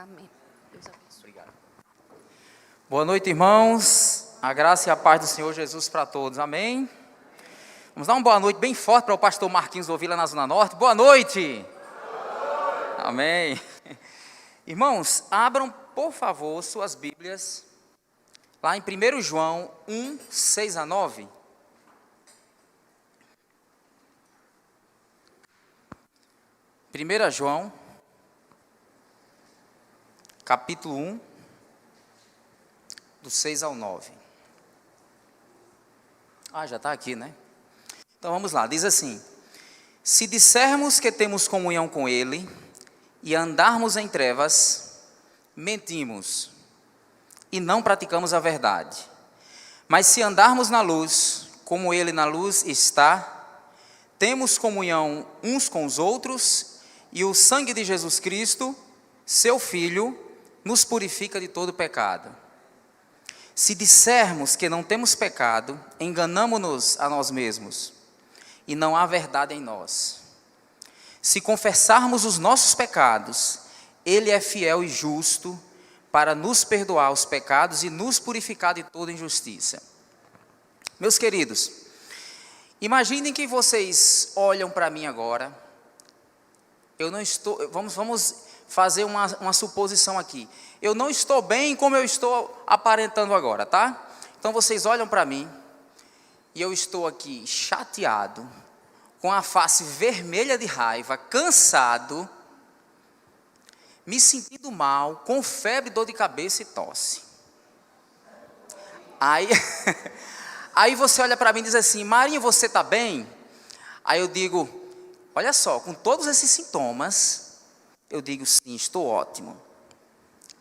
Amém. Deus abençoe. Obrigado. Boa noite, irmãos. A graça e a paz do Senhor Jesus para todos. Amém. Vamos dar uma boa noite bem forte para o pastor Marquinhos ouvir lá na Zona Norte. Boa noite. Amém. Irmãos, abram, por favor, suas Bíblias, lá em 1 João 1, 6 a 9. João, capítulo 1, do 6 ao 9. Já está aqui, né? Então vamos lá, diz assim: se dissermos que temos comunhão com Ele e andarmos em trevas, mentimos e não praticamos a verdade. Mas se andarmos na luz, como Ele na luz está, temos comunhão uns com os outros, e o sangue de Jesus Cristo, seu Filho, nos purifica de todo pecado. Se dissermos que não temos pecado, enganamo-nos a nós mesmos, e não há verdade em nós. Se confessarmos os nossos pecados, Ele é fiel e justo para nos perdoar os pecados e nos purificar de toda injustiça. Meus queridos, imaginem que vocês olham para mim agora. Eu não estou, vamos fazer uma suposição aqui. Eu não estou bem como eu estou aparentando agora, tá? Então vocês olham para mim e eu estou aqui chateado, com a face vermelha de raiva, cansado, me sentindo mal, com febre, dor de cabeça e tosse. Aí você olha para mim e diz assim: Marinho, você está bem? Aí eu digo: olha só, com todos esses sintomas, eu digo: sim, estou ótimo.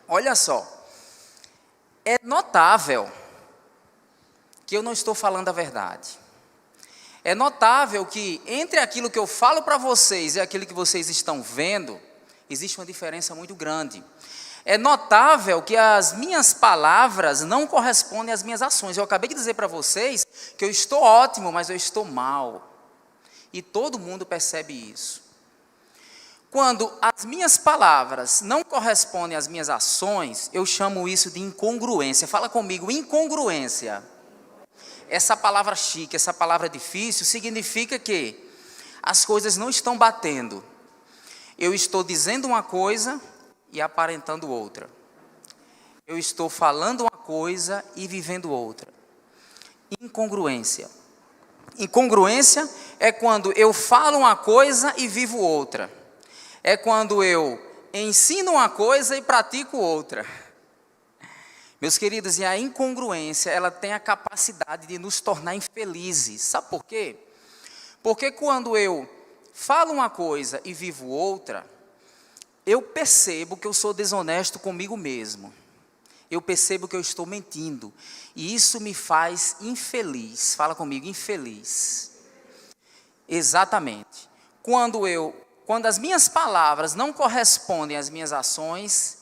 Olha só, é notável que eu não estou falando a verdade. É notável que entre aquilo que eu falo para vocês e aquilo que vocês estão vendo, existe uma diferença muito grande. É notável que as minhas palavras não correspondem às minhas ações. Eu acabei de dizer para vocês que eu estou ótimo, mas eu estou mal. E todo mundo percebe isso. Quando as minhas palavras não correspondem às minhas ações, eu chamo isso de incongruência. Fala comigo, incongruência. Essa palavra chique, essa palavra difícil, significa que as coisas não estão batendo. Eu estou dizendo uma coisa e aparentando outra. Eu estou falando uma coisa e vivendo outra. Incongruência. Incongruência é quando eu falo uma coisa e vivo outra. É quando eu ensino uma coisa e pratico outra. Meus queridos, e a incongruência, ela tem a capacidade de nos tornar infelizes. Sabe por quê? Porque quando eu falo uma coisa e vivo outra, eu percebo que eu sou desonesto comigo mesmo. Eu percebo que eu estou mentindo. E isso me faz infeliz. Fala comigo, infeliz. Exatamente. Quando as minhas palavras não correspondem às minhas ações,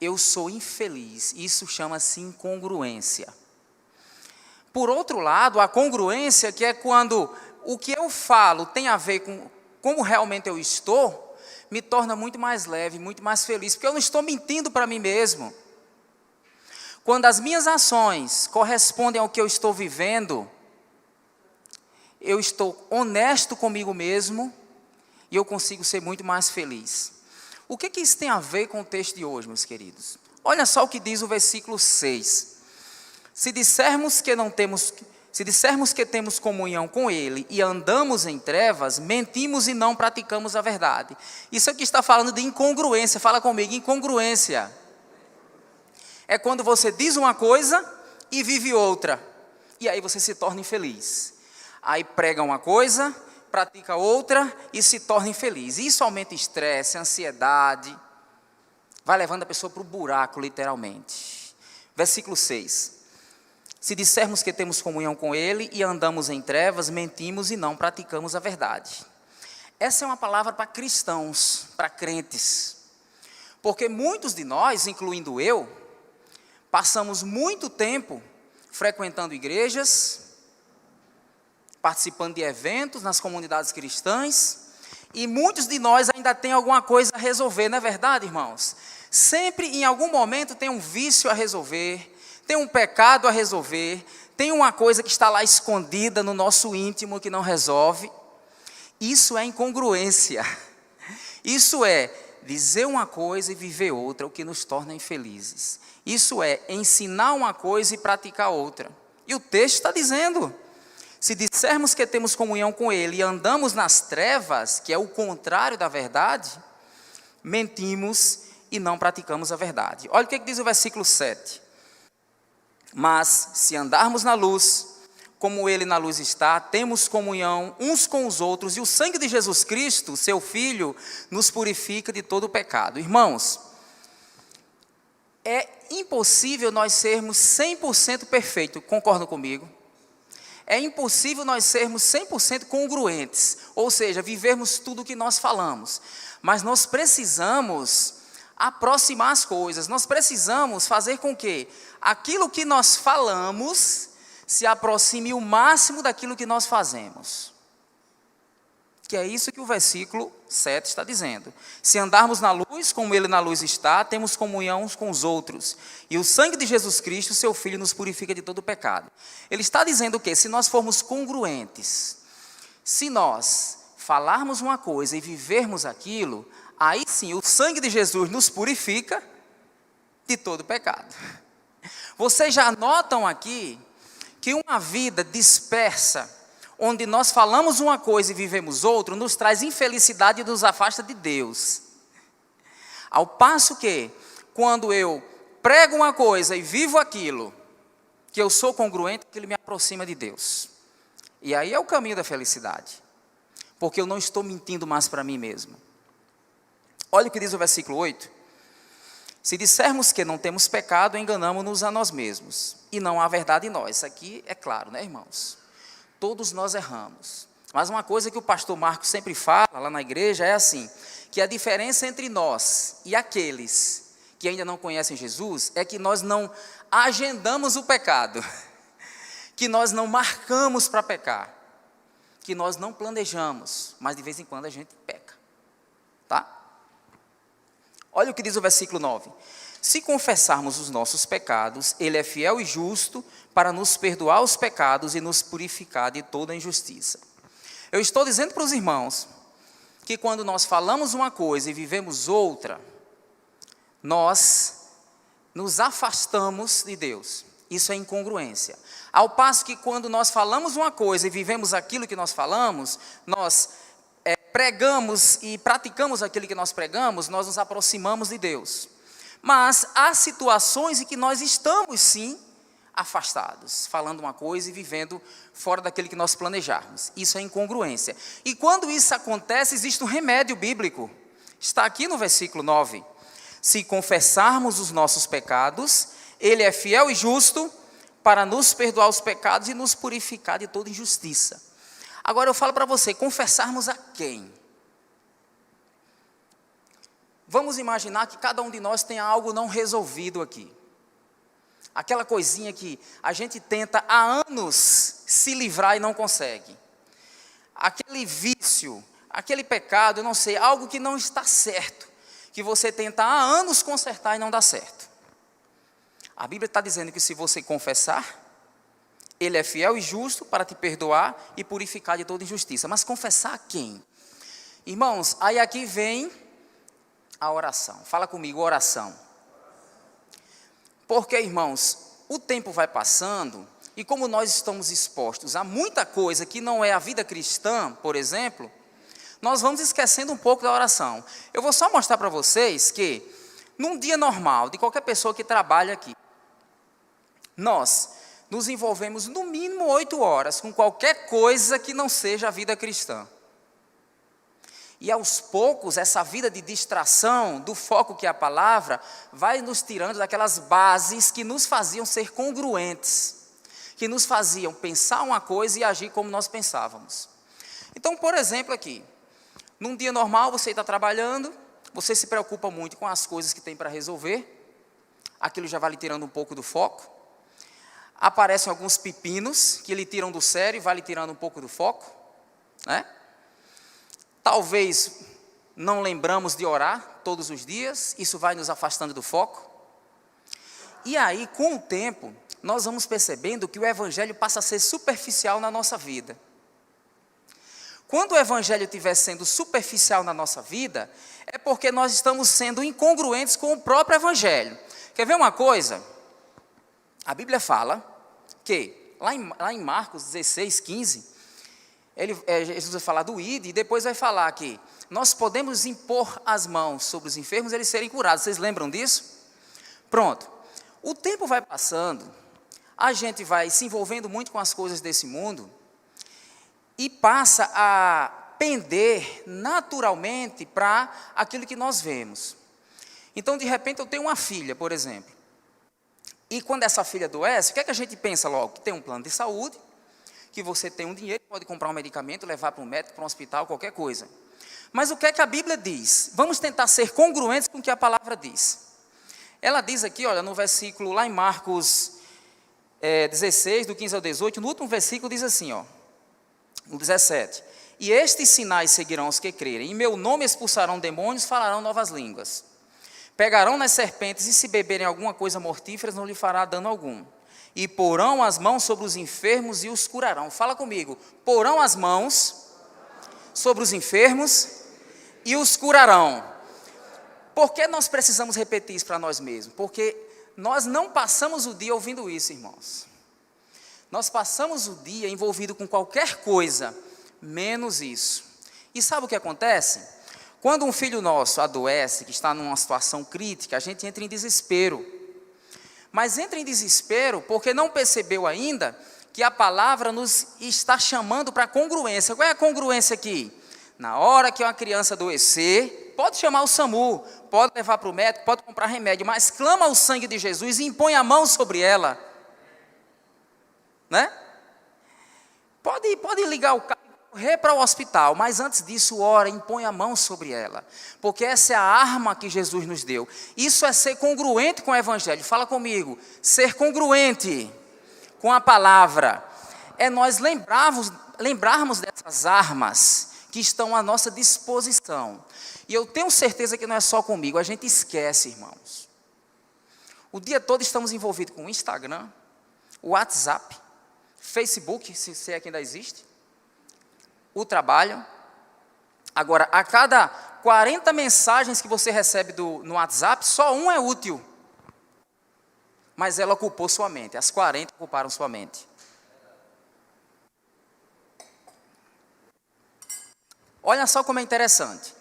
eu sou infeliz. Isso chama-se incongruência. Por outro lado, a congruência, que é quando o que eu falo tem a ver com como realmente eu estou, me torna muito mais leve, muito mais feliz, porque eu não estou mentindo para mim mesmo. Quando as minhas ações correspondem ao que eu estou vivendo, eu estou honesto comigo mesmo e eu consigo ser muito mais feliz. O que isso tem a ver com o texto de hoje, meus queridos? Olha só o que diz o versículo 6. Se dissermos que temos comunhão com Ele e andamos em trevas, mentimos e não praticamos a verdade. Isso aqui está falando de incongruência. Fala comigo, incongruência. É quando você diz uma coisa e vive outra. E aí você se torna infeliz. Aí prega uma coisa, pratica outra e se torna infeliz. Isso aumenta estresse, ansiedade. Vai levando a pessoa para o buraco, literalmente. Versículo 6. Se dissermos que temos comunhão com Ele e andamos em trevas, mentimos e não praticamos a verdade. Essa é uma palavra para cristãos, para crentes. Porque muitos de nós, incluindo eu, passamos muito tempo frequentando igrejas, participando de eventos nas comunidades cristãs, e muitos de nós ainda têm alguma coisa a resolver, não é verdade, irmãos? Sempre, em algum momento, tem um vício a resolver, tem um pecado a resolver, tem uma coisa que está lá escondida no nosso íntimo que não resolve. Isso é incongruência. Isso é dizer uma coisa e viver outra, o que nos torna infelizes. Isso é ensinar uma coisa e praticar outra. E o texto está dizendo: se dissermos que temos comunhão com Ele e andamos nas trevas, que é o contrário da verdade, mentimos e não praticamos a verdade. Olha o que diz o versículo 7. Mas se andarmos na luz, como Ele na luz está, temos comunhão uns com os outros, e o sangue de Jesus Cristo, seu Filho, nos purifica de todo o pecado. Irmãos, é impossível nós sermos 100% perfeitos, concordam comigo? É impossível nós sermos 100% congruentes, ou seja, vivermos tudo o que nós falamos. Mas nós precisamos aproximar as coisas, nós precisamos fazer com que aquilo que nós falamos se aproxime o máximo daquilo que nós fazemos. Que é isso que o versículo 7 está dizendo. Se andarmos na luz, como Ele na luz está, temos comunhão uns com os outros. E o sangue de Jesus Cristo, seu Filho, nos purifica de todo o pecado. Ele está dizendo o quê? Se nós formos congruentes, se nós falarmos uma coisa e vivermos aquilo, aí sim, o sangue de Jesus nos purifica de todo o pecado. Vocês já notam aqui que uma vida dispersa, onde nós falamos uma coisa e vivemos outra, nos traz infelicidade e nos afasta de Deus. Ao passo que, quando eu prego uma coisa e vivo aquilo, que eu sou congruente, que Ele me aproxima de Deus. E aí é o caminho da felicidade, porque eu não estou mentindo mais para mim mesmo. Olha o que diz o versículo 8. Se dissermos que não temos pecado, enganamo-nos a nós mesmos, e não há verdade em nós. Isso aqui é claro, né, irmãos? Todos nós erramos. Mas uma coisa que o pastor Marcos sempre fala lá na igreja é assim, que a diferença entre nós e aqueles que ainda não conhecem Jesus é que nós não agendamos o pecado, que nós não marcamos para pecar, que nós não planejamos, mas de vez em quando a gente peca. Tá? Olha o que diz o versículo 9. Se confessarmos os nossos pecados, Ele é fiel e justo para nos perdoar os pecados e nos purificar de toda injustiça. Eu estou dizendo para os irmãos que quando nós falamos uma coisa e vivemos outra, nós nos afastamos de Deus. Isso é incongruência. Ao passo que quando nós falamos uma coisa e vivemos aquilo que nós falamos, nós pregamos e praticamos aquilo que nós pregamos, nós nos aproximamos de Deus. Mas há situações em que nós estamos sim afastados, falando uma coisa e vivendo fora daquilo que nós planejarmos. Isso é incongruência. E quando isso acontece, existe um remédio bíblico. Está aqui no versículo 9. Se confessarmos os nossos pecados, Ele é fiel e justo para nos perdoar os pecados e nos purificar de toda injustiça. Agora eu falo para você, confessarmos a quem? Vamos imaginar que cada um de nós tenha algo não resolvido aqui. Aquela coisinha que a gente tenta há anos se livrar e não consegue. Aquele vício, aquele pecado, eu não sei, algo que não está certo, que você tenta há anos consertar e não dá certo. A Bíblia está dizendo que se você confessar, Ele é fiel e justo para te perdoar e purificar de toda injustiça. Mas confessar a quem? Irmãos, aí aqui vem a oração. Fala comigo, oração. Porque, irmãos, o tempo vai passando e como nós estamos expostos a muita coisa que não é a vida cristã, por exemplo, nós vamos esquecendo um pouco da oração. Eu vou só mostrar para vocês que, num dia normal, de qualquer pessoa que trabalha aqui, nós nos envolvemos no mínimo 8 horas com qualquer coisa que não seja a vida cristã. E aos poucos, essa vida de distração, do foco que é a palavra, vai nos tirando daquelas bases que nos faziam ser congruentes, que nos faziam pensar uma coisa e agir como nós pensávamos. Então, por exemplo aqui, num dia normal você está trabalhando, você se preocupa muito com as coisas que tem para resolver, aquilo já vai lhe tirando um pouco do foco. Aparecem alguns pepinos que lhe tiram do sério e vai lhe tirando um pouco do foco, né? Talvez não lembramos de orar todos os dias, isso vai nos afastando do foco. E aí, com o tempo, nós vamos percebendo que o evangelho passa a ser superficial na nossa vida. Quando o evangelho estiver sendo superficial na nossa vida, é porque nós estamos sendo incongruentes com o próprio evangelho. Quer ver uma coisa? A Bíblia fala que, lá em Marcos 16, 15, Jesus vai falar do ide, e depois vai falar que nós podemos impor as mãos sobre os enfermos e eles serem curados. Vocês lembram disso? Pronto. O tempo vai passando, a gente vai se envolvendo muito com as coisas desse mundo e passa a pender naturalmente para aquilo que nós vemos. Então, de repente, eu tenho uma filha, por exemplo, e quando essa filha adoece, o que é que a gente pensa logo? Que tem um plano de saúde, que você tem um dinheiro, pode comprar um medicamento, levar para um médico, para um hospital, qualquer coisa. Mas o que é que a Bíblia diz? Vamos tentar ser congruentes com o que a palavra diz. Ela diz aqui, olha, no versículo, lá em Marcos 16, do 15 ao 18, no último versículo diz assim, ó, no 17, e estes sinais seguirão os que crerem, em meu nome expulsarão demônios, falarão novas línguas, pegarão nas serpentes e se beberem alguma coisa mortífera, não lhe fará dano algum, e porão as mãos sobre os enfermos e os curarão. Fala comigo, porão as mãos sobre os enfermos e os curarão. Por que nós precisamos repetir isso para nós mesmos? Porque nós não passamos o dia ouvindo isso, irmãos. Nós passamos o dia envolvido com qualquer coisa, menos isso. E sabe o que acontece? Quando um filho nosso adoece, que está numa situação crítica, a gente entra em desespero. Mas entra em desespero porque não percebeu ainda que a palavra nos está chamando para congruência. Qual é a congruência aqui? Na hora que uma criança adoecer, pode chamar o SAMU, pode levar para o médico, pode comprar remédio, mas clama o sangue de Jesus e impõe a mão sobre ela. Né? Pode ligar o carro e correr para o hospital, mas antes disso, ora, impõe a mão sobre ela. Porque essa é a arma que Jesus nos deu. Isso é ser congruente com o evangelho. Fala comigo, ser congruente com a palavra. É nós lembrarmos dessas armas que estão à nossa disposição. E eu tenho certeza que não é só comigo, a gente esquece, irmãos. O dia todo estamos envolvidos com o Instagram, o WhatsApp, Facebook, se é que ainda existe, o trabalho. Agora, a cada 40 mensagens que você recebe no WhatsApp, só um é útil. Mas ela ocupou sua mente, as 40 ocuparam sua mente. Olha só como é interessante.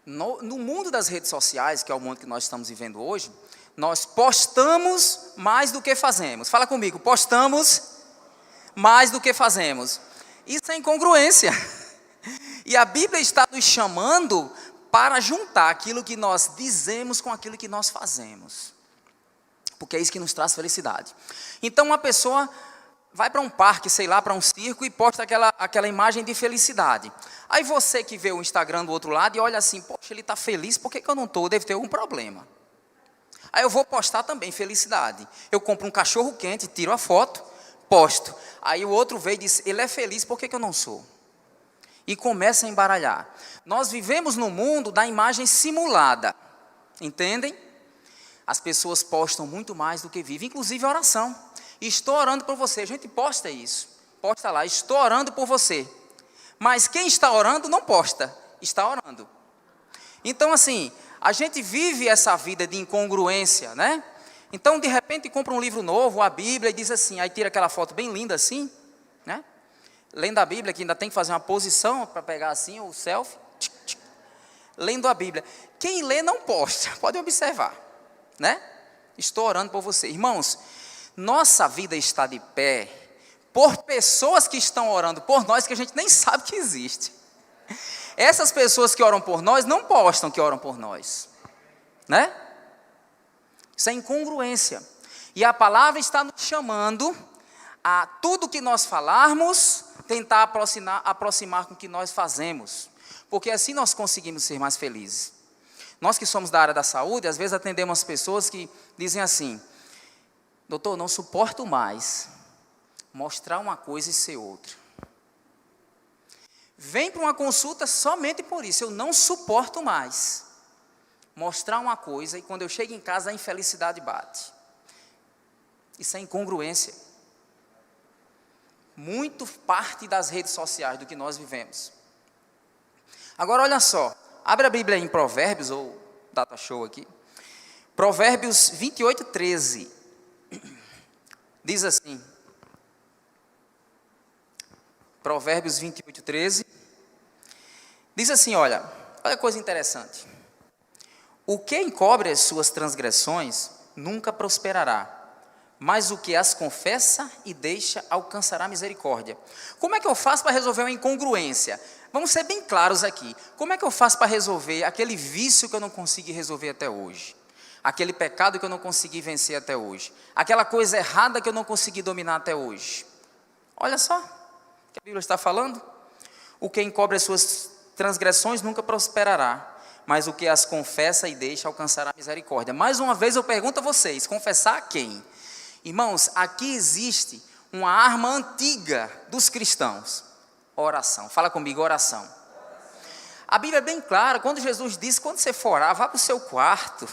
No mundo das redes sociais, que é o mundo que nós estamos vivendo hoje, nós postamos mais do que fazemos. Fala comigo, postamos mais do que fazemos. Isso é incongruência. E a Bíblia está nos chamando para juntar aquilo que nós dizemos com aquilo que nós fazemos. Porque é isso que nos traz felicidade. Então uma pessoa vai para um parque, sei lá, para um circo e posta aquela imagem de felicidade. Aí você que vê o Instagram do outro lado e olha assim, poxa, ele está feliz, por que eu não estou? Deve ter algum problema. Aí eu vou postar também felicidade. Eu compro um cachorro quente, tiro a foto, posto. Aí o outro vê e diz, ele é feliz, por que eu não sou? E começa a embaralhar. Nós vivemos no mundo da imagem simulada, entendem? As pessoas postam muito mais do que vivem, inclusive a oração. Estou orando por você. A gente posta isso. Posta lá, estou orando por você. Mas quem está orando não posta, está orando. Então assim, a gente vive essa vida de incongruência, né? Então de repente compra um livro novo, a Bíblia, e diz assim, aí tira aquela foto bem linda assim, né? Lendo a Bíblia, que ainda tem que fazer uma posição para pegar assim, o selfie. Lendo a Bíblia. Quem lê não posta, pode observar, né? Estou orando por você. Irmãos, nossa vida está de pé por pessoas que estão orando por nós que a gente nem sabe que existe. Essas pessoas que oram por nós não postam que oram por nós, né? Isso é incongruência. E a palavra está nos chamando a tudo que nós falarmos, tentar aproximar com o que nós fazemos. Porque assim nós conseguimos ser mais felizes. Nós que somos da área da saúde, às vezes atendemos pessoas que dizem assim, doutor, não suporto mais mostrar uma coisa e ser outra. vem para uma consulta somente por isso. Eu não suporto mais mostrar uma coisa e quando eu chego em casa a infelicidade bate. Isso é incongruência. Muito parte das redes sociais do que nós vivemos. Agora olha só, abre a Bíblia em Provérbios, ou data show aqui. Provérbios 28, 13. Diz assim. Provérbios 28, 13. Diz assim, olha que coisa interessante. O que encobre as suas transgressões nunca prosperará, mas o que as confessa e deixa alcançará misericórdia. Como é que eu faço para resolver uma incongruência? Vamos ser bem claros aqui. Como é que eu faço para resolver aquele vício que eu não consegui resolver até hoje? Aquele pecado que eu não consegui vencer até hoje? Aquela coisa errada que eu não consegui dominar até hoje? Olha só o que a Bíblia está falando. O que encobre as suas transgressões nunca prosperará, mas o que as confessa e deixa alcançará misericórdia. Mais uma vez eu pergunto a vocês, confessar a quem? Irmãos, aqui existe uma arma antiga dos cristãos. Oração. Fala comigo, oração. A Bíblia é bem clara, quando Jesus disse, quando você for orar, vá para o seu quarto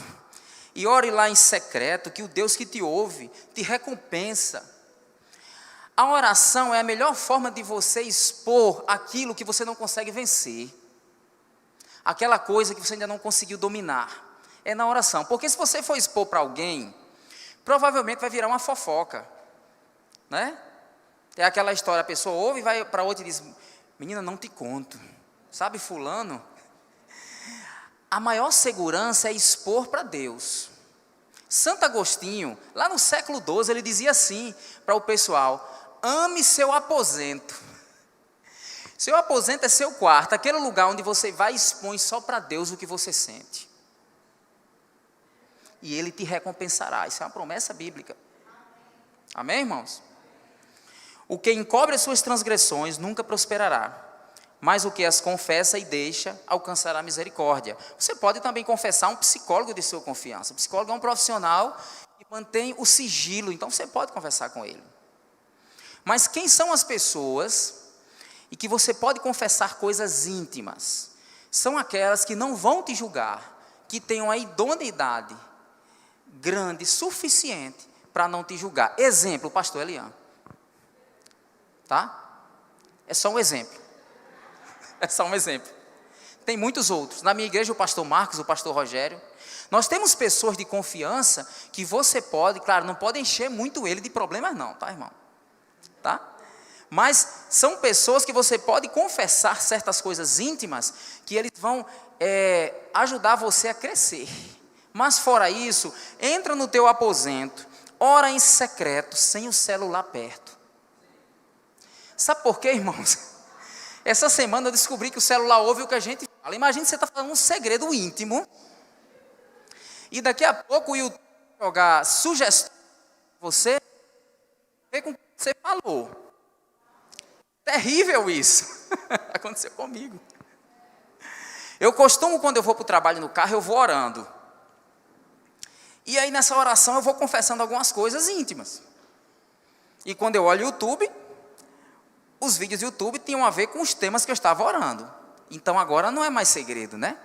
e ore lá em secreto, que o Deus que te ouve te recompensa. A oração é a melhor forma de você expor aquilo que você não consegue vencer. Aquela coisa que você ainda não conseguiu dominar. É na oração. Porque se você for expor para alguém, provavelmente vai virar uma fofoca, né? É aquela história, a pessoa ouve e vai para outra e diz, menina, não te conto, sabe fulano? A maior segurança é expor para Deus. Santo Agostinho, lá no século XII, ele dizia assim para o pessoal, ame seu aposento. Seu aposento é seu quarto, aquele lugar onde você vai e expõe só para Deus o que você sente. E Ele te recompensará. Isso é uma promessa bíblica. Amém, irmãos? O que encobre as suas transgressões nunca prosperará, mas o que as confessa e deixa alcançará misericórdia. Você pode também confessar um psicólogo de sua confiança. O psicólogo é um profissional que mantém o sigilo, então você pode conversar com ele. Mas quem são as pessoas e que você pode confessar coisas íntimas? São aquelas que não vão te julgar, que tenham a idoneidade grande, suficiente para não te julgar. Exemplo, o pastor Elian. Tá? É só um exemplo. É só um exemplo. Tem muitos outros. Na minha igreja, o pastor Marcos, o pastor Rogério. Nós temos pessoas de confiança que você pode, claro, não pode encher muito ele de problemas não, tá, irmão? Tá? Mas são pessoas que você pode confessar certas coisas íntimas que eles vão ajudar você a crescer. Mas fora isso, entra no teu aposento, ora em secreto, sem o celular perto. Sabe por quê, irmãos? Essa semana eu descobri que o celular ouve o que a gente fala. Imagina você está falando um segredo íntimo e daqui a pouco o YouTube vai jogar sugestões para você ver com o que você falou. Terrível isso. Aconteceu comigo. Eu costumo, quando eu vou para o trabalho no carro, eu vou orando. E aí nessa oração eu vou confessando algumas coisas íntimas. E quando eu olho o YouTube, os vídeos do YouTube tinham a ver com os temas que eu estava orando. Então agora não é mais segredo, né?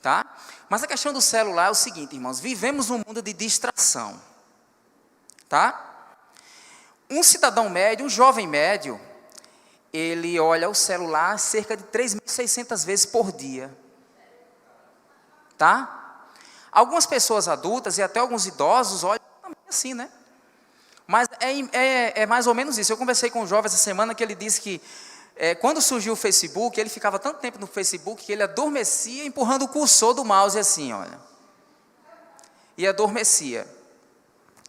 Tá? Mas a questão do celular é o seguinte, irmãos, vivemos num mundo de distração. Tá? Um cidadão médio, um jovem médio, ele olha o celular cerca de 3.600 vezes por dia. Tá? Algumas pessoas adultas e até alguns idosos olham também assim, né? Mas é mais ou menos isso. Eu conversei com um jovem essa semana que ele disse que quando surgiu o Facebook, ele ficava tanto tempo no Facebook que ele adormecia empurrando o cursor do mouse assim, olha. E adormecia.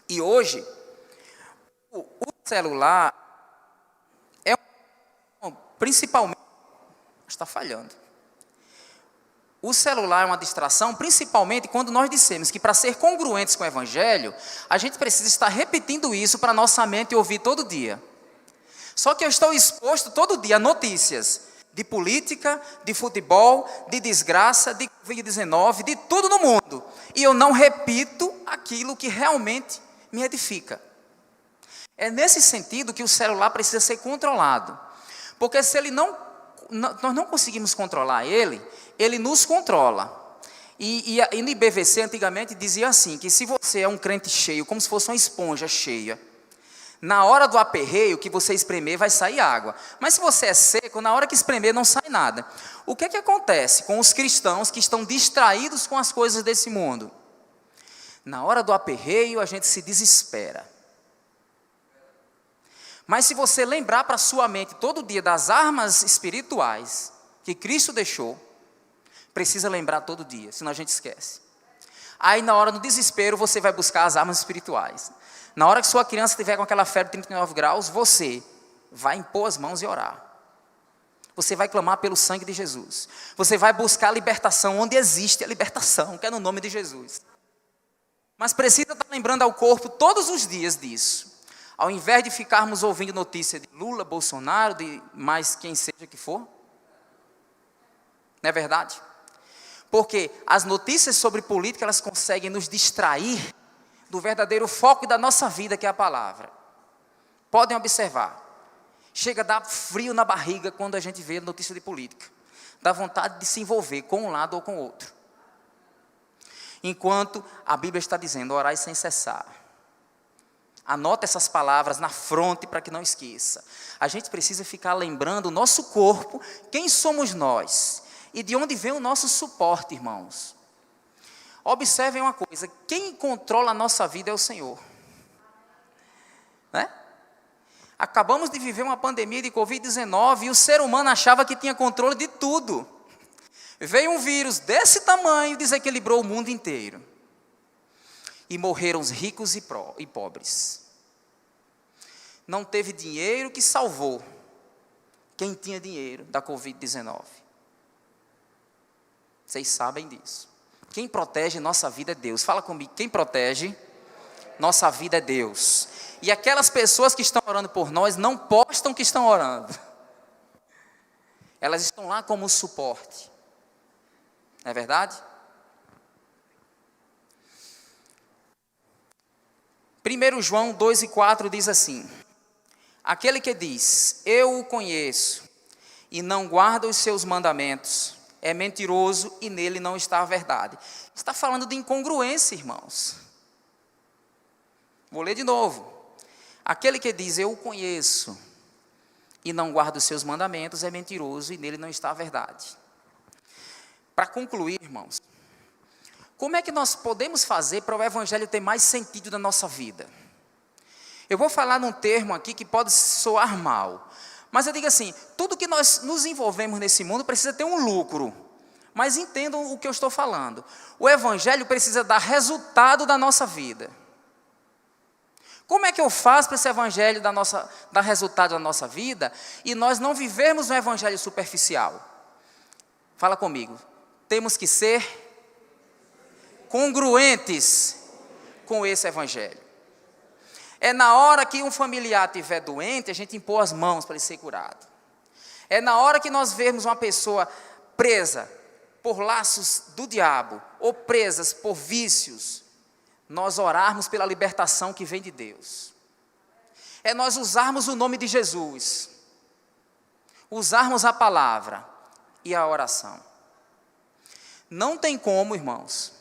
E hoje, o celular principalmente, está falhando. O celular é uma distração, principalmente quando nós dissemos que para ser congruentes com o Evangelho, a gente precisa estar repetindo isso para a nossa mente ouvir todo dia. Só que eu estou exposto todo dia a notícias de política, de futebol, de desgraça, de Covid-19, de tudo no mundo. E eu não repito aquilo que realmente me edifica. É nesse sentido que o celular precisa ser controlado. Porque se ele não nós não conseguimos controlar ele, ele nos controla. E no IBVC antigamente dizia assim, que se você é um crente cheio, como se fosse uma esponja cheia, na hora do aperreio que você espremer vai sair água. Mas se você é seco, na hora que espremer não sai nada. O que é que acontece com os cristãos que estão distraídos com as coisas desse mundo? Na hora do aperreio a gente se desespera. Mas se você lembrar para sua mente todo dia das armas espirituais que Cristo deixou, precisa lembrar todo dia, senão a gente esquece. Aí na hora do desespero você vai buscar as armas espirituais. Na hora que sua criança estiver com aquela febre de 39 graus, você vai impor as mãos e orar. Você vai clamar pelo sangue de Jesus. Você vai buscar a libertação onde existe a libertação, que é no nome de Jesus. Mas precisa estar lembrando ao corpo todos os dias disso. Ao invés de ficarmos ouvindo notícia de Lula, Bolsonaro, de mais quem seja que for. Não é verdade? Porque as notícias sobre política, elas conseguem nos distrair do verdadeiro foco da nossa vida, que é a palavra. Podem observar. Chega a dar frio na barriga quando a gente vê notícia de política. Dá vontade de se envolver com um lado ou com o outro. Enquanto a Bíblia está dizendo, orai sem cessar. Anota essas palavras na fronte para que não esqueça. A gente precisa ficar lembrando o nosso corpo, quem somos nós. E de onde vem o nosso suporte, irmãos? Observem uma coisa, quem controla a nossa vida é o Senhor. Né? Acabamos de viver uma pandemia de Covid-19 e o ser humano achava que tinha controle de tudo. Veio um vírus desse tamanho e desequilibrou o mundo inteiro. E morreram os ricos e pobres. Não teve dinheiro que salvou quem tinha dinheiro da Covid-19. Vocês sabem disso. Quem protege nossa vida é Deus. Fala comigo, quem protege nossa vida é Deus. E aquelas pessoas que estão orando por nós não postam que estão orando. Elas estão lá como suporte. Não é verdade? 1 João 2:4 diz assim: aquele que diz, eu o conheço, e não guarda os seus mandamentos, é mentiroso e nele não está a verdade. Está falando de incongruência, irmãos. Vou ler de novo. Aquele que diz, eu o conheço, e não guarda os seus mandamentos, é mentiroso e nele não está a verdade. Para concluir, irmãos, como é que nós podemos fazer para o Evangelho ter mais sentido na nossa vida? Eu vou falar num termo aqui que pode soar mal, mas eu digo assim, tudo que nós nos envolvemos nesse mundo precisa ter um lucro, mas entendam o que eu estou falando. O Evangelho precisa dar resultado da nossa vida. Como é que eu faço para esse Evangelho dar resultado da nossa vida e nós não vivermos um Evangelho superficial? Fala comigo. Temos que ser congruentes com esse Evangelho. É na hora que um familiar estiver doente, a gente impor as mãos para ele ser curado. É na hora que nós vermos uma pessoa presa por laços do diabo, ou presas por vícios, nós orarmos pela libertação que vem de Deus. É nós usarmos o nome de Jesus, usarmos a palavra e a oração. Não tem como, irmãos,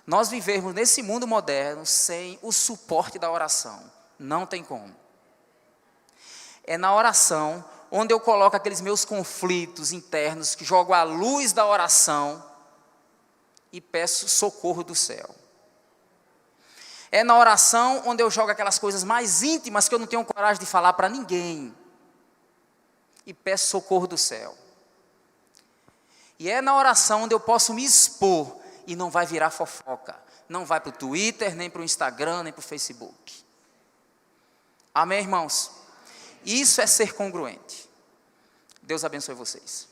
nós vivermos nesse mundo moderno sem o suporte da oração. Não tem como. É na oração onde eu coloco aqueles meus conflitos internos, que jogo à luz da oração e peço socorro do céu. É na oração onde eu jogo aquelas coisas mais íntimas que eu não tenho coragem de falar para ninguém e peço socorro do céu. E é na oração onde eu posso me expor e não vai virar fofoca. Não vai para o Twitter, nem para o Instagram, nem para o Facebook. Amém, irmãos? Isso é ser congruente. Deus abençoe vocês.